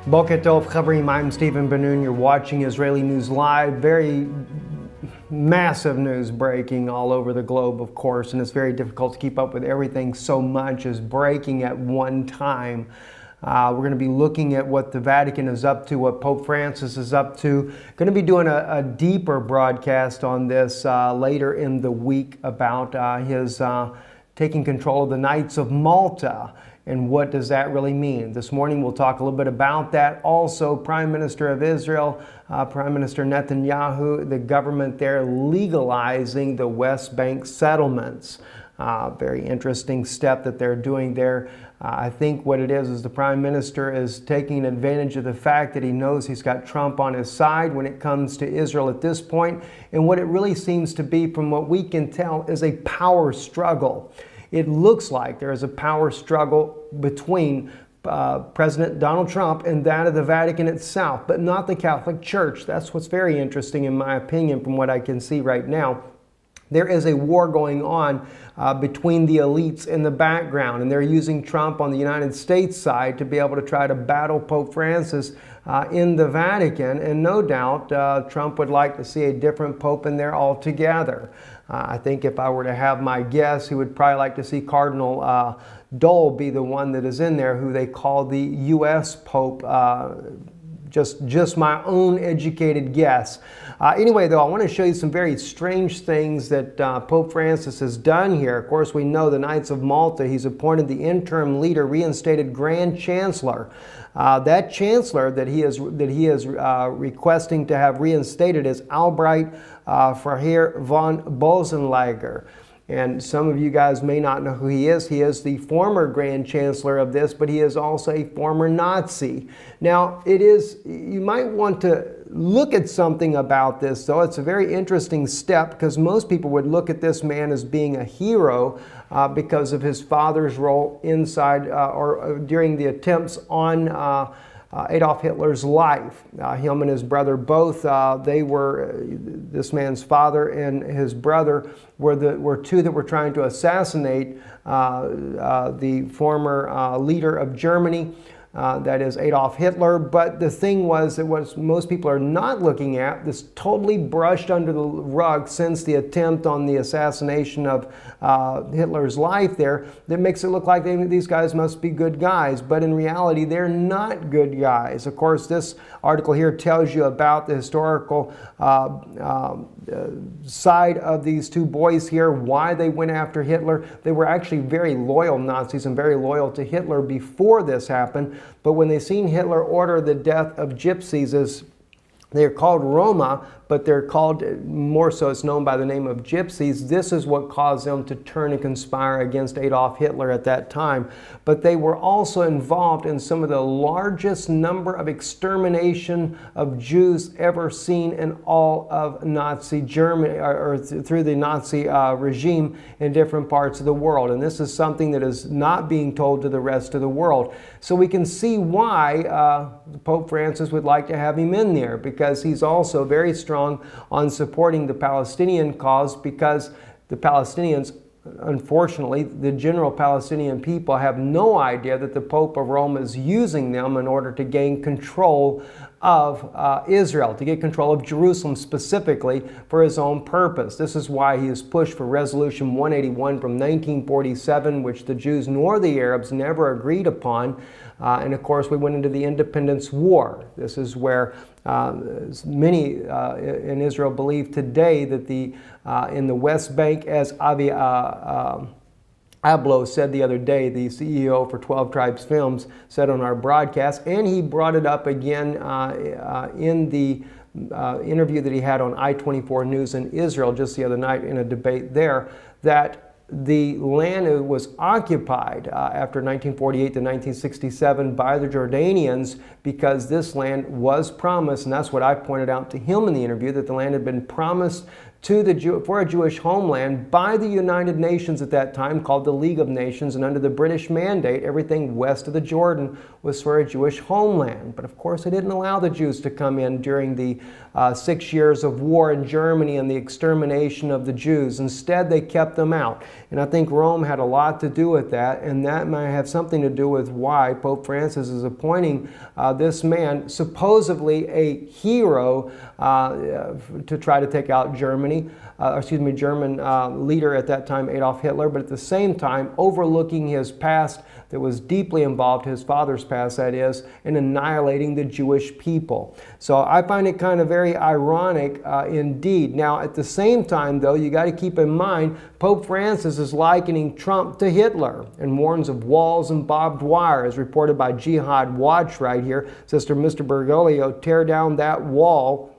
Boker Tov Chavrim, I'm Stephen Ben-Nun. You're watching Israeli News Live. Very massive news breaking all over the globe, of course, and it's very difficult to keep up with everything. So much is breaking at one time. We're going to be looking at what the Vatican is up to, what Pope Francis is up to. Going to be doing a deeper broadcast on this later in the week about his taking control of the Knights of Malta. And what does that really mean? This morning we'll talk a little bit about that. Also, Prime Minister of Israel, Prime Minister Netanyahu, the government there legalizing the West Bank settlements. Very interesting step that they're doing there. I think what it is the Prime Minister is taking advantage of the fact that he knows he's got Trump on his side when it comes to Israel at this point. And what it really seems to be, from what we can tell, is a power struggle. It looks like there is a power struggle between President Donald Trump and that of the Vatican itself, but not the Catholic Church. That's what's very interesting, in my opinion, from what I can see right now. There is a war going on between the elites in the background, and they're using Trump on the United States side to be able to try to battle Pope Francis in the Vatican. And no doubt Trump would like to see a different pope in there altogether. I think if I were to have my guess, he would probably like to see Cardinal Dole be the one that is in there, who they call the U.S. Pope. Just my own educated guess. Anyway, though, I want to show you some very strange things that Pope Francis has done here. Of course, we know the Knights of Malta. He's appointed the interim leader, reinstated Grand Chancellor. That Chancellor that he is requesting to have reinstated is Albrecht Freiherr von Bosenlager. And some of you guys may not know who he is. He is the former Grand Chancellor of this, but he is also a former Nazi. Now, you might want to look at something about this, though. It's a very interesting step, because most people would look at this man as being a hero because of his father's role inside or during the attempts on Adolf Hitler's life. Him and his brother both, this man's father and his brother were two that were trying to assassinate the former leader of Germany, that is Adolf Hitler. But the thing was that what most people are not looking at, this totally brushed under the rug since the attempt on the assassination of Hitler's life there, that makes it look like these guys must be good guys. But in reality, they're not good guys. Of course, this article here tells you about the historical side of these two boys here, why they went after Hitler. They were actually very loyal Nazis and very loyal to Hitler before this happened. But when they seen Hitler order the death of gypsies, as they're called Roma, but they're called, more so it's known by the name of gypsies, this is what caused them to turn and conspire against Adolf Hitler at that time. But they were also involved in some of the largest number of extermination of Jews ever seen in all of Nazi Germany, or through the Nazi regime in different parts of the world. And this is something that is not being told to the rest of the world. So we can see why Pope Francis would like to have him in there, because he's also very strong on supporting the Palestinian cause, because the Palestinians, unfortunately, the general Palestinian people have no idea that the Pope of Rome is using them in order to gain control of Israel, to get control of Jerusalem specifically for his own purpose. This is why he has pushed for Resolution 181 from 1947, which the Jews nor the Arabs never agreed upon. And of course, we went into the Independence War. This is where many in Israel believe today that in the West Bank, as Avi Abloh said the other day, the CEO for 12 Tribes Films, said on our broadcast, and he brought it up again in the interview that he had on I-24 News in Israel just the other night in a debate there, that the land was occupied after 1948 to 1967 by the Jordanians, because this land was promised, and that's what I pointed out to him in the interview, that the land had been promised for a Jewish homeland by the United Nations at that time, called the League of Nations, and under the British mandate, everything west of the Jordan was for a Jewish homeland. But of course, they didn't allow the Jews to come in during the 6 years of war in Germany and the extermination of the Jews. Instead, they kept them out. And I think Rome had a lot to do with that, and that might have something to do with why Pope Francis is appointing this man, supposedly a hero, to try to take out German leader at that time, Adolf Hitler, but at the same time overlooking his past that was deeply involved, his father's past that is, in annihilating the Jewish people. So I find it kind of very ironic indeed. Now at the same time though, you got to keep in mind Pope Francis is likening Trump to Hitler and warns of walls and barbed wire, as reported by Jihad Watch right here. Sister Mr. Bergoglio, tear down that wall.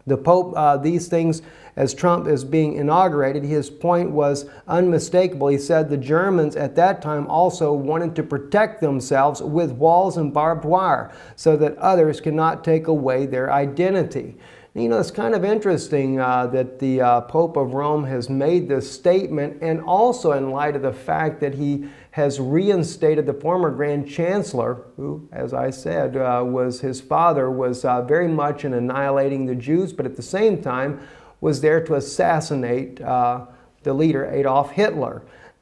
The Pope, these things, as Trump is being inaugurated, his point was unmistakable. He said the Germans at that time also wanted to protect themselves with walls and barbed wire so that others cannot take away their identity. You know, it's kind of interesting that the Pope of Rome has made this statement, and also in light of the fact that he has reinstated the former Grand Chancellor, who, as I said, was his father, was very much in annihilating the Jews, but at the same time was there to assassinate the leader, Adolf Hitler.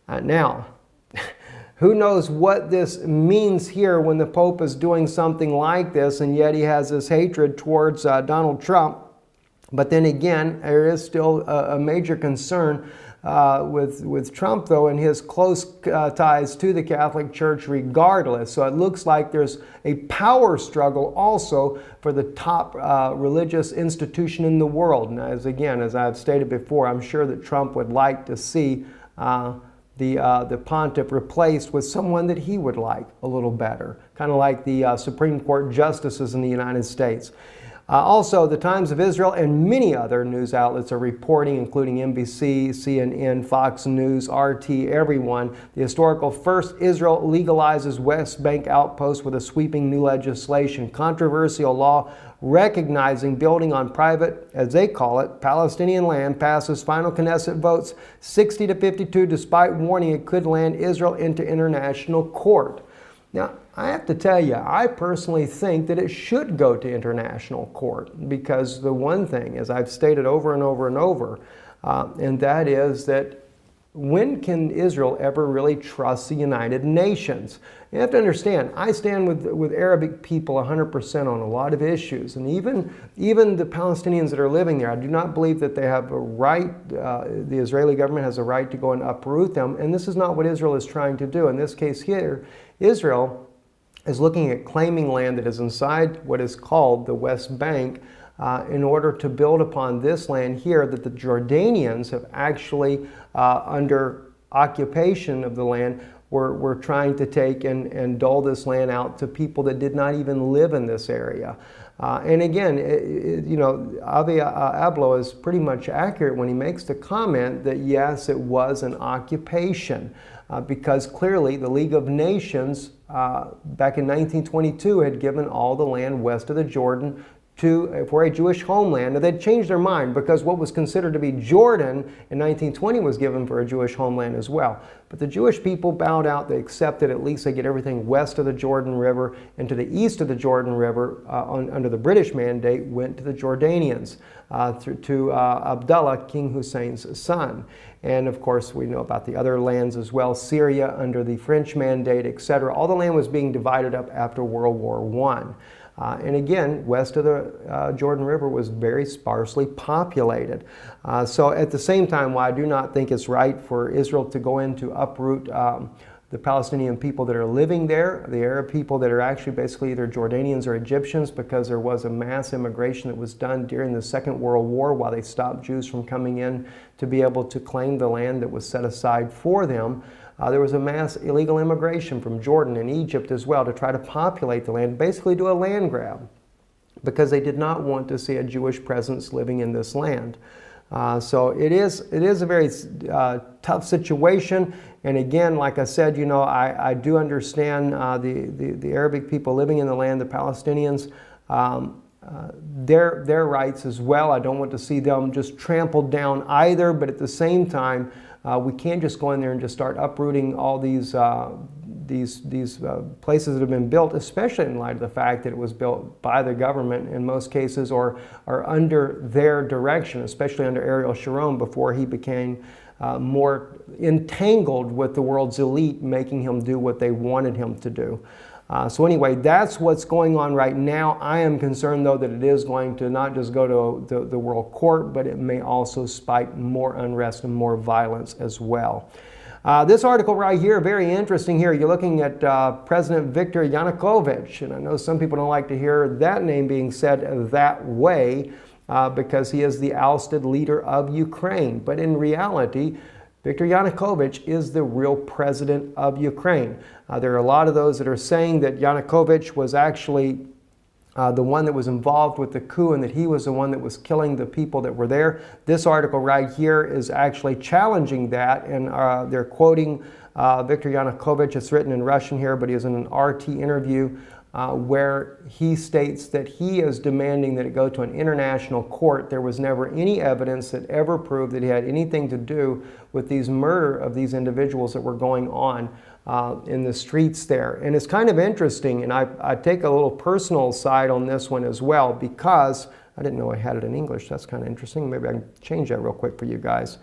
Now, who knows what this means here when the Pope is doing something like this, and yet he has this hatred towards Donald Trump. But then again, there is still a major concern with Trump, though, and his close ties to the Catholic Church regardless. So it looks like there's a power struggle also for the top religious institution in the world. And as I've stated before, I'm sure that Trump would like to see the pontiff replaced with someone that he would like a little better, kind of like the Supreme Court justices in the United States. Also, the Times of Israel and many other news outlets are reporting, including NBC, CNN, Fox News, RT, everyone. The historical first Israel legalizes West Bank outpost with a sweeping new legislation. Controversial law recognizing building on private, as they call it, Palestinian land passes final Knesset votes 60 to 52, despite warning it could land Israel into international court. Now, I have to tell you, I personally think that it should go to international court, because the one thing, as I've stated over and over and over, and that is that when can Israel ever really trust the United Nations? You have to understand, I stand with Arabic people 100% on a lot of issues, and even the Palestinians that are living there, I do not believe that they have a right, the Israeli government has a right to go and uproot them, and this is not what Israel is trying to do. In this case here, Israel is looking at claiming land that is inside what is called the West Bank in order to build upon this land here that the Jordanians have actually, under occupation of the land, were trying to take and dole this land out to people that did not even live in this area. And again, Avi Ablo is pretty much accurate when he makes the comment that yes, it was an occupation. Because clearly the League of Nations back in 1922 had given all the land west of the Jordan for a Jewish homeland. Now, they'd changed their mind, because what was considered to be Jordan in 1920 was given for a Jewish homeland as well. But the Jewish people bowed out. They accepted at least they get everything west of the Jordan River, and to the east of the Jordan River under the British mandate went to the Jordanians, to Abdullah, King Hussein's son. And of course, we know about the other lands as well, Syria under the French mandate, etc. All the land was being divided up after World War I. And again, west of the Jordan River was very sparsely populated. So at the same time, while I do not think it's right for Israel to go in to uproot the Palestinian people that are living there, the Arab people that are actually basically either Jordanians or Egyptians, because there was a mass immigration that was done during the Second World War while they stopped Jews from coming in to be able to claim the land that was set aside for them. There was a mass illegal immigration from Jordan and Egypt as well to try to populate the land, basically do a land grab, because they did not want to see a Jewish presence living in this land. So it is a very tough situation. And again, like I said, I do understand the Arabic people living in the land, the Palestinians. their rights as well. I don't want to see them just trampled down either, but at the same time, we can't just go in there and just start uprooting all these places that have been built, especially in light of the fact that it was built by the government in most cases, or under their direction, especially under Ariel Sharon before he became more entangled with the world's elite, making him do what they wanted him to do. So anyway, that's what's going on right now. I am concerned, though, that it is going to not just go to the World Court, but it may also spike more unrest and more violence as well. This article right here, very interesting here. You're looking at President Viktor Yanukovych, and I know some people don't like to hear that name being said that way because he is the ousted leader of Ukraine. But in reality, Viktor Yanukovych is the real president of Ukraine. There are a lot of those that are saying that Yanukovych was actually the one that was involved with the coup and that he was the one that was killing the people that were there. This article right here is actually challenging that, and they're quoting Viktor Yanukovych. It's written in Russian here, but he is in an RT interview where he states that he is demanding that it go to an international court. There was never any evidence that ever proved that he had anything to do with these murder of these individuals that were going on in the streets there. And it's kind of interesting, and I take a little personal side on this one as well, because I didn't know I had it in English. That's kind of interesting. Maybe I can change that real quick for you guys.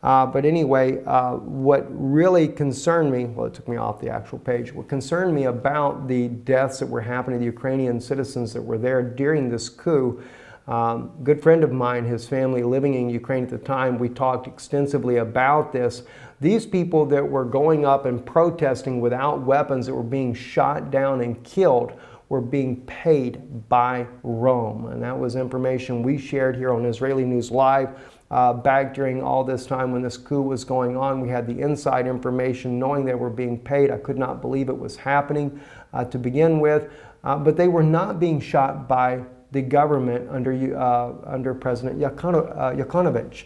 But anyway, what really concerned me, well, it took me off the actual page, what concerned me about the deaths that were happening to the Ukrainian citizens that were there during this coup, good friend of mine, his family living in Ukraine at the time, we talked extensively about this. These people that were going up and protesting without weapons, that were being shot down and killed, were being paid by Rome. And that was information we shared here on Israeli News Live. Back during all this time when this coup was going on, we had the inside information knowing they were being paid. I could not believe it was happening to begin with, but they were not being shot by the government under President Yanukovych.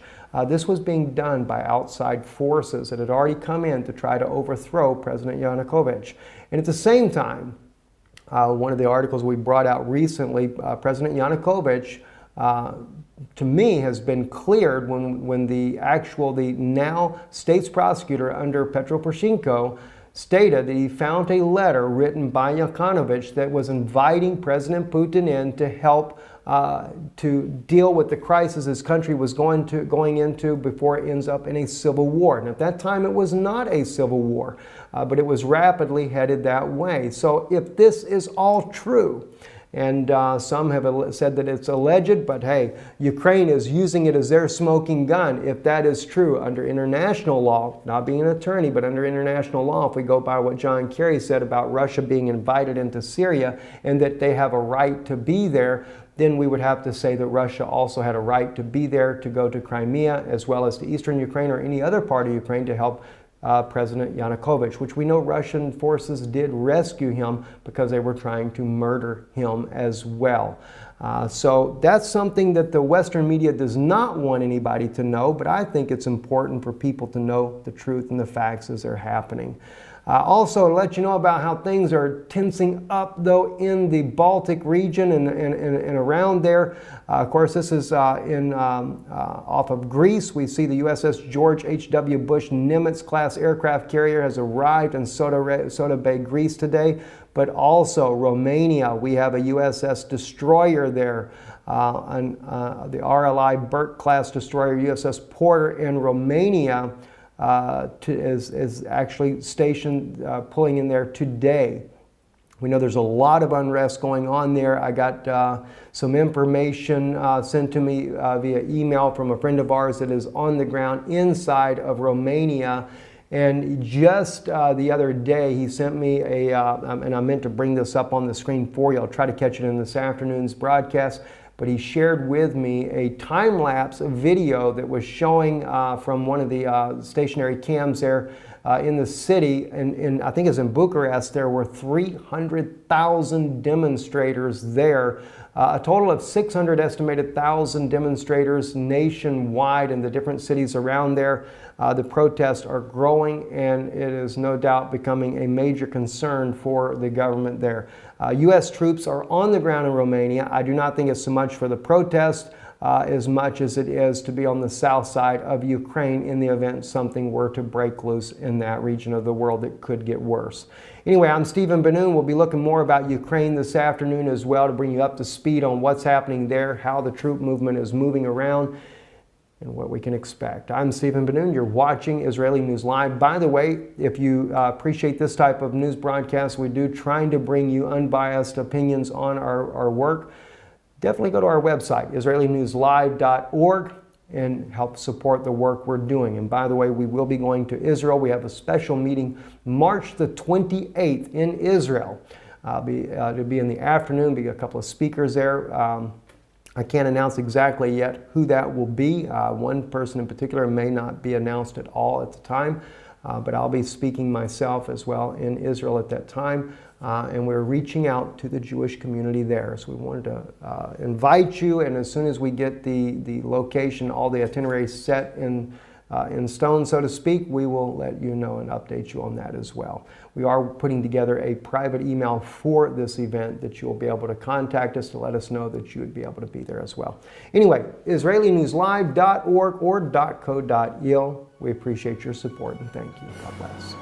This was being done by outside forces that had already come in to try to overthrow President Yanukovych. And at the same time, one of the articles we brought out recently, President Yanukovych, to me, has been cleared when the now state's prosecutor under Petro Poroshenko stated that he found a letter written by Yanukovych that was inviting President Putin in to help to deal with the crisis his country was going into before it ends up in a civil war. And at that time, it was not a civil war, but it was rapidly headed that way. So if this is all true, and some have said that it's alleged, but hey, Ukraine is using it as their smoking gun. If that is true, under international law, not being an attorney, but under international law, if we go by what John Kerry said about Russia being invited into Syria and that they have a right to be there, then we would have to say that Russia also had a right to be there, to go to Crimea, as well as to eastern Ukraine or any other part of Ukraine to help President Yanukovych, which we know Russian forces did rescue him because they were trying to murder him as well. So that's something that the Western media does not want anybody to know, but I think it's important for people to know the truth and the facts as they're happening. Also, to let you know about how things are tensing up, though, in the Baltic region and around there. Of course, this is off of Greece. We see the USS George H.W. Bush Nimitz-class aircraft carrier has arrived in Soda Bay, Greece today. But also Romania, we have a USS destroyer there, the RLI Burt-class destroyer USS Porter in Romania. Is actually stationed, pulling in there today. We know there's a lot of unrest going on there. I got some information sent to me via email from a friend of ours that is on the ground inside of Romania. And just the other day, he sent me and I meant to bring this up on the screen for you. I'll try to catch it in this afternoon's broadcast. But he shared with me a time-lapse video that was showing from one of the stationary cams there in the city. And I think it's in Bucharest. There were 300,000 demonstrators there A total of 600 estimated thousand demonstrators nationwide in the different cities around there. The protests are growing, and it is no doubt becoming a major concern for the government there. U.S. troops are on the ground in Romania. I do not think it's so much for the protest as much as it is to be on the south side of Ukraine in the event something were to break loose in that region of the world that could get worse. Anyway, I'm Stephen Ben-Nun. We'll be looking more about Ukraine this afternoon as well to bring you up to speed on what's happening there, how the troop movement is moving around, and what we can expect. I'm Stephen Ben-Nun. You're watching Israeli News Live. By the way, if you appreciate this type of news broadcast we do, trying to bring you unbiased opinions on our work, definitely go to our website, israelinewslive.org, and help support the work we're doing. And by the way, we will be going to Israel. We have a special meeting March the 28th in Israel. It'll be in the afternoon, be a couple of speakers there. I can't announce exactly yet who that will be. One person in particular may not be announced at all at the time, but I'll be speaking myself as well in Israel at that time. And we're reaching out to the Jewish community there. So we wanted to invite you, and as soon as we get the location, all the itineraries set in stone, so to speak, we will let you know and update you on that as well. We are putting together a private email for this event that you will be able to contact us to let us know that you would be able to be there as well. Anyway, IsraeliNewsLive.org or .co.il. We appreciate your support and thank you. God bless.